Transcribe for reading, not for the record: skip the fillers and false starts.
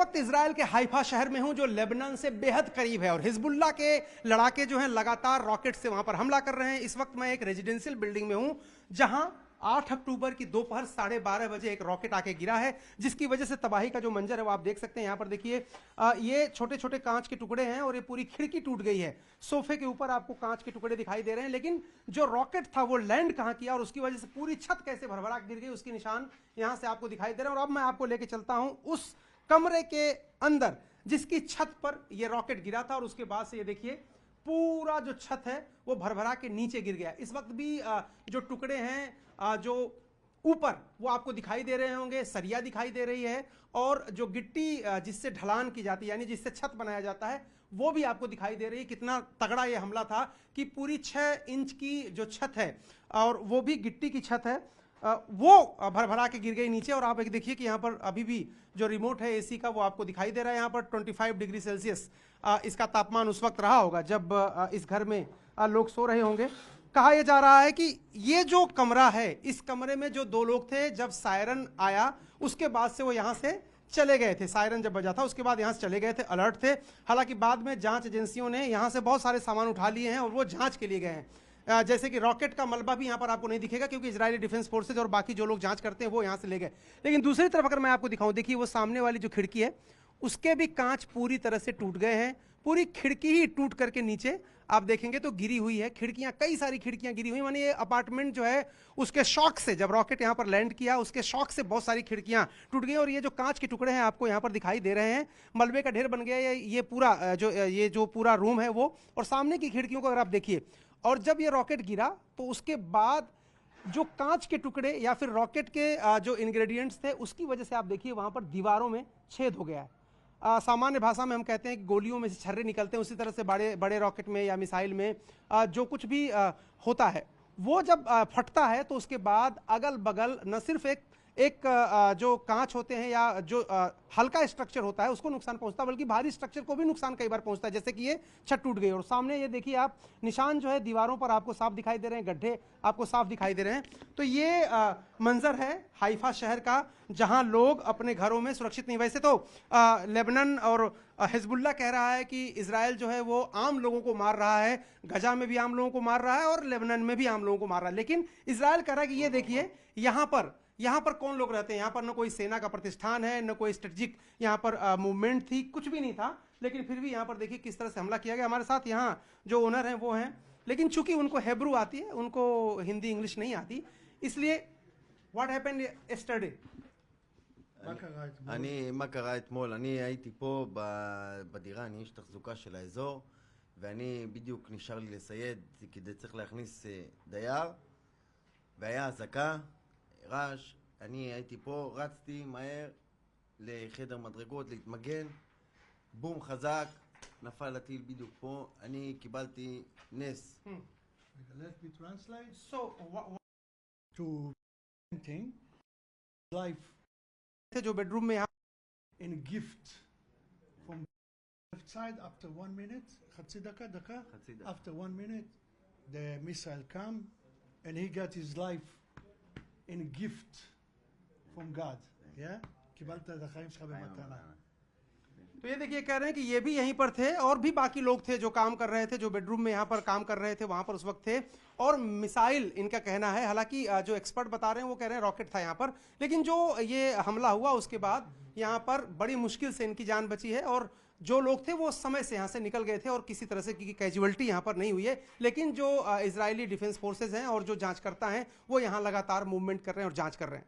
वक्त इजराइल के हाइफा शहर में हूं जो लेबनान से बेहद करीब है और हिजबुल्लाह के लड़ाके जो हैं लगातार रॉकेट से वहां पर हमला कर रहे हैं। इस वक्त मैं एक रेजिडेंशियल बिल्डिंग में हूं जहां 8 अक्टूबर की दोपहर 12:30 बजे एक रॉकेट आके गिरा है, जिसकी वजह से तबाही का जो मंजर है वो आप देख सकते हैं। यहां पर देखिए, ये छोटे छोटे कांच के टुकड़े हैं और ये पूरी खिड़की टूट गई है। सोफे के ऊपर आपको कांच के टुकड़े दिखाई दे रहे हैं, लेकिन जो रॉकेट था वो लैंड कहां किया और उसकी वजह से पूरी छत कैसे भरभरा गिर गई उसके निशान यहां से आपको दिखाई दे रहे हैं। और अब मैं आपको लेके चलता हूं उस कमरे के अंदर जिसकी छत पर यह रॉकेट गिरा था और उसके बाद से ये देखिए पूरा जो छत है वो भरभरा के नीचे गिर गया। इस वक्त भी जो टुकड़े हैं जो ऊपर वो आपको दिखाई दे रहे होंगे, सरिया दिखाई दे रही है और जो गिट्टी जिससे ढलान की जाती है यानी जिससे छत बनाया जाता है वो भी आपको दिखाई दे रही है। कितना तगड़ा ये हमला था कि पूरी 6 इंच की जो छत है और वो भी गिट्टी की छत है वो भरभरा के गिर गई नीचे। और आप एक देखिए कि यहाँ पर अभी भी जो रिमोट है एसी का वो आपको दिखाई दे रहा है। यहाँ पर 25 डिग्री सेल्सियस इसका तापमान उस वक्त रहा होगा जब इस घर में लोग सो रहे होंगे। कहा यह जा रहा है कि ये जो कमरा है, इस कमरे में जो 2 लोग थे, जब सायरन आया उसके बाद से वो यहाँ से चले गए थे। सायरन जब बजा था उसके बाद यहाँ से चले गए थे, अलर्ट थे। हालांकि बाद में जांच एजेंसियों ने यहाँ से बहुत सारे सामान उठा लिए हैं और वो जांच के लिए गए हैं। जैसे कि रॉकेट का मलबा भी यहाँ पर आपको नहीं दिखेगा क्योंकि इजरायली डिफेंस फोर्सेज और बाकी जो लोग जांच करते हैं वो यहाँ से ले गए। लेकिन दूसरी तरफ अगर मैं आपको दिखाऊं, देखिए वो सामने वाली जो खिड़की है उसके भी कांच पूरी तरह से टूट गए हैं। पूरी खिड़की ही टूट करके नीचे आप देखेंगे तो गिरी हुई है। खिड़कियां, कई सारी खिड़कियां गिरी हुई, माने ये अपार्टमेंट जो है उसके शॉक से, जब रॉकेट यहां पर लैंड किया उसके शॉक से बहुत सारी खिड़कियां टूट गई। और ये जो कांच के टुकड़े हैं आपको यहां पर दिखाई दे रहे हैं, मलबे का ढेर बन गया है ये पूरा ये जो पूरा रूम है वो। और सामने की खिड़कियों को अगर आप देखिए, और जब ये रॉकेट गिरा तो उसके बाद जो कांच के टुकड़े या फिर रॉकेट के जो इंग्रेडिएंट्स थे उसकी वजह से आप देखिए वहां पर दीवारों में छेद हो गया है। सामान्य भाषा में हम कहते हैं कि गोलियों में से छर्रे निकलते हैं, उसी तरह से बड़े बड़े रॉकेट में या मिसाइल में जो कुछ भी होता है वो जब फटता है तो उसके बाद अगल बगल न सिर्फ एक जो कांच होते हैं या जो हल्का स्ट्रक्चर होता है उसको नुकसान पहुंचता है, बल्कि भारी स्ट्रक्चर को भी नुकसान कई बार पहुंचता है। जैसे कि ये छत टूट गई और सामने ये देखिए आप निशान जो है दीवारों पर आपको साफ दिखाई दे रहे हैं, गड्ढे आपको साफ दिखाई दे रहे हैं। तो ये मंजर है हाइफा शहर का जहां लोग अपने घरों में सुरक्षित नहीं। वैसे तो लेबनान और हिजबुल्लाह कह रहा है कि इजराइल जो है वो आम लोगों को मार रहा है, गजा में भी आम लोगों को मार रहा है और लेबनान में भी आम लोगों को मार रहा है। लेकिन इजराइल कह रहा है कि ये देखिए यहाँ पर कौन लोग रहते हैं, यहाँ पर न कोई सेना का प्रतिष्ठान है, न कोई स्ट्रेटेजिक यहाँ पर मूवमेंट थी, कुछ भी नहीं था। लेकिन फिर भी यहाँ पर देखिए किस तरह से हमला किया गया। हमारे साथ यहाँ जो ओनर हैं वो हैं, लेकिन चूंकि उनको हेब्रू आती है, उनको हिंदी इंग्लिश नहीं आती, इसलिए what happened yesterday? מה קרה אתמול? אני הייתי פה בדירה, אני איש תחזוקה של האזור, ואני בדיוק נשאר לי לסייד כדי צריך להכניס דייר, והיה אזעקה, רעש. אני הייתי פה, רצתי מהר לחדר מדרגות להתמגן, בום חזק, נפל הטיל בדיוק פה, אני קיבלתי נס. Let me translate. So To painting life जो बेडरूम में यहाँ in gift from left side after 1 minute, חצי דקה, חצי דקה. after 1 minute the missile come and he got his life in gift from God. Yeah? קיבלת את החיים שלך במתנה. तो ये देखिए कह रहे हैं कि ये भी यहीं पर थे और भी बाकी लोग थे जो काम कर रहे थे, जो बेडरूम में यहाँ पर काम कर रहे थे वहां पर उस वक्त थे। और मिसाइल इनका कहना है, हालांकि जो एक्सपर्ट बता रहे हैं वो कह रहे हैं रॉकेट था यहाँ पर, लेकिन जो ये हमला हुआ उसके बाद यहाँ पर बड़ी मुश्किल से इनकी जान बची है और जो लोग थे वो समय से यहाँ से निकल गए थे और किसी तरह से की कैजुअलिटी यहाँ पर नहीं हुई है। लेकिन जो इजरायली डिफेंस फोर्सेज हैं और जो जांचकर्ता हैं वो यहाँ लगातार मूवमेंट कर रहे हैं और जांच कर रहे हैं।